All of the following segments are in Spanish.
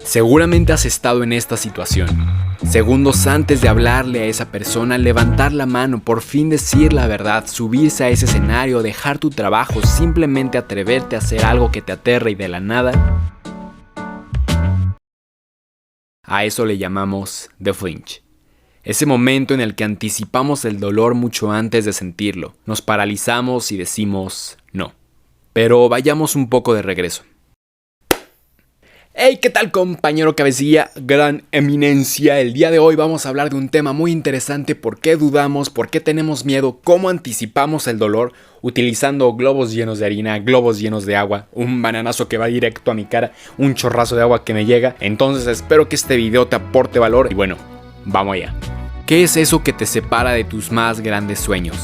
Seguramente has estado en esta situación. Segundos antes de hablarle a esa persona, levantar la mano, por fin decir la verdad, subirse a ese escenario, dejar tu trabajo, simplemente atreverte a hacer algo que te aterra y de la nada. A eso le llamamos the flinch. Ese momento en el que anticipamos el dolor mucho antes de sentirlo. Nos paralizamos y decimos no. Pero vayamos un poco de regreso. Hey, ¿qué tal, compañero cabecilla? Gran eminencia. El día de hoy vamos a hablar de un tema muy interesante. ¿Por qué dudamos? ¿Por qué tenemos miedo? ¿Cómo anticipamos el dolor? Utilizando globos llenos de harina, globos llenos de agua, un bananazo que va directo a mi cara, un chorrazo de agua que me llega. Entonces espero que este video te aporte valor. Y bueno, vamos allá. ¿Qué es eso que te separa de tus más grandes sueños?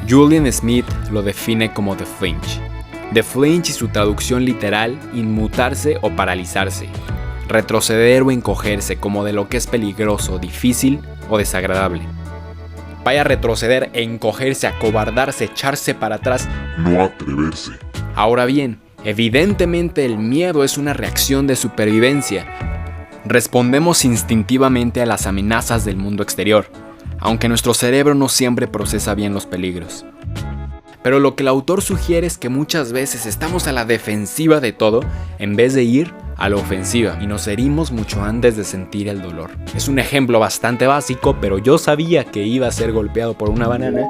Julian Smith lo define como the flinch. The flinch y su traducción literal, inmutarse o paralizarse, retroceder o encogerse como de lo que es peligroso, difícil o desagradable. Vaya, retroceder, encogerse, acobardarse, echarse para atrás, no atreverse. Ahora bien, evidentemente el miedo es una reacción de supervivencia. Respondemos instintivamente a las amenazas del mundo exterior, aunque nuestro cerebro no siempre procesa bien los peligros. Pero lo que el autor sugiere es que muchas veces estamos a la defensiva de todo en vez de ir a la ofensiva y nos herimos mucho antes de sentir el dolor. Es un ejemplo bastante básico, pero yo sabía que iba a ser golpeado por una banana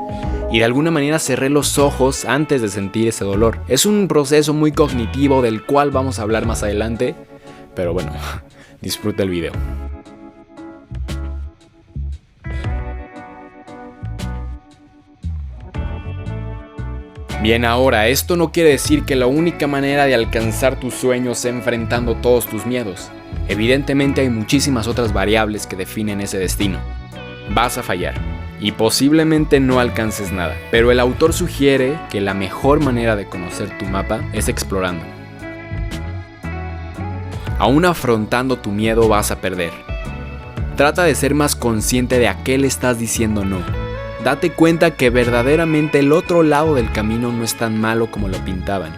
y de alguna manera cerré los ojos antes de sentir ese dolor. Es un proceso muy cognitivo del cual vamos a hablar más adelante, pero bueno, disfruta el video. Bien, ahora, esto no quiere decir que la única manera de alcanzar tus sueños sea enfrentando todos tus miedos. Evidentemente hay muchísimas otras variables que definen ese destino. Vas a fallar y posiblemente no alcances nada, pero el autor sugiere que la mejor manera de conocer tu mapa es explorando. Aún afrontando tu miedo vas a perder. Trata de ser más consciente de a qué le estás diciendo no. Date cuenta que verdaderamente el otro lado del camino no es tan malo como lo pintaban.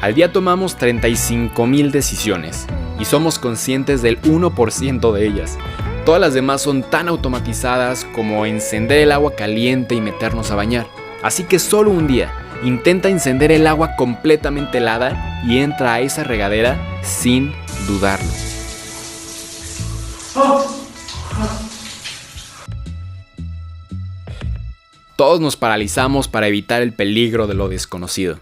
Al día tomamos 35,000 decisiones y somos conscientes del 1% de ellas. Todas las demás son tan automatizadas como encender el agua caliente y meternos a bañar. Así que solo un día, intenta encender el agua completamente helada y entra a esa regadera sin dudarlo. Todos nos paralizamos para evitar el peligro de lo desconocido.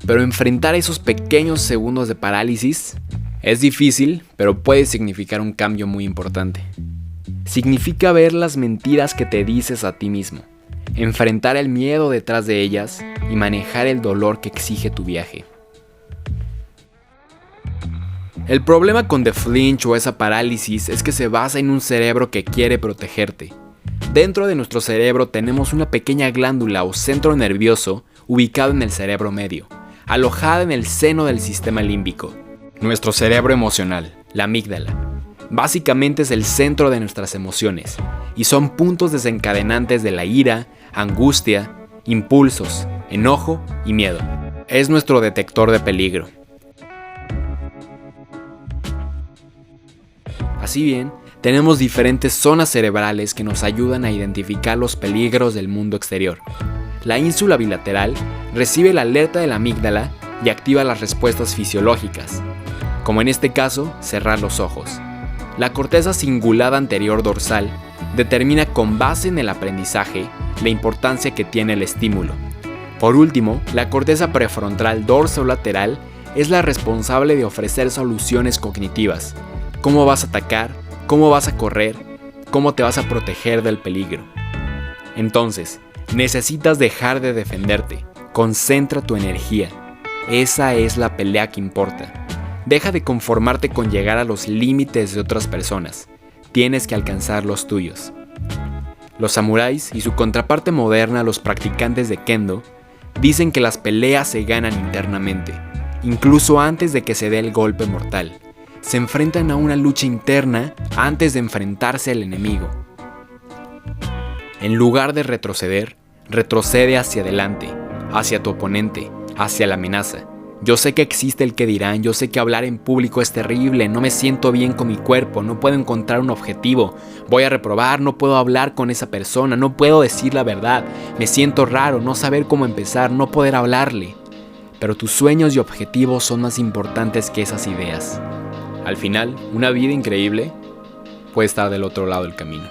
Pero enfrentar esos pequeños segundos de parálisis es difícil, pero puede significar un cambio muy importante. Significa ver las mentiras que te dices a ti mismo, enfrentar el miedo detrás de ellas y manejar el dolor que exige tu viaje. El problema con the flinch o esa parálisis es que se basa en un cerebro que quiere protegerte. Dentro de nuestro cerebro tenemos una pequeña glándula o centro nervioso ubicado en el cerebro medio, alojada en el seno del sistema límbico. Nuestro cerebro emocional, la amígdala, básicamente es el centro de nuestras emociones y son puntos desencadenantes de la ira, angustia, impulsos, enojo y miedo. Es nuestro detector de peligro. Así bien, tenemos diferentes zonas cerebrales que nos ayudan a identificar los peligros del mundo exterior. La ínsula bilateral recibe la alerta de la amígdala y activa las respuestas fisiológicas, como en este caso, cerrar los ojos. La corteza cingulada anterior dorsal determina con base en el aprendizaje la importancia que tiene el estímulo. Por último, la corteza prefrontal dorsolateral es la responsable de ofrecer soluciones cognitivas. ¿Cómo vas a atacar? ¿Cómo vas a correr? ¿Cómo te vas a proteger del peligro? Entonces, necesitas dejar de defenderte. Concentra tu energía. Esa es la pelea que importa. Deja de conformarte con llegar a los límites de otras personas. Tienes que alcanzar los tuyos. Los samuráis y su contraparte moderna, los practicantes de Kendo, dicen que las peleas se ganan internamente, incluso antes de que se dé el golpe mortal. Se enfrentan a una lucha interna antes de enfrentarse al enemigo. En lugar de retroceder, retrocede hacia adelante, hacia tu oponente, hacia la amenaza. Yo sé que existe el que dirán, yo sé que hablar en público es terrible, no me siento bien con mi cuerpo, no puedo encontrar un objetivo, voy a reprobar, no puedo hablar con esa persona, no puedo decir la verdad, me siento raro, no saber cómo empezar, no poder hablarle. Pero tus sueños y objetivos son más importantes que esas ideas. Al final, una vida increíble puede estar del otro lado del camino.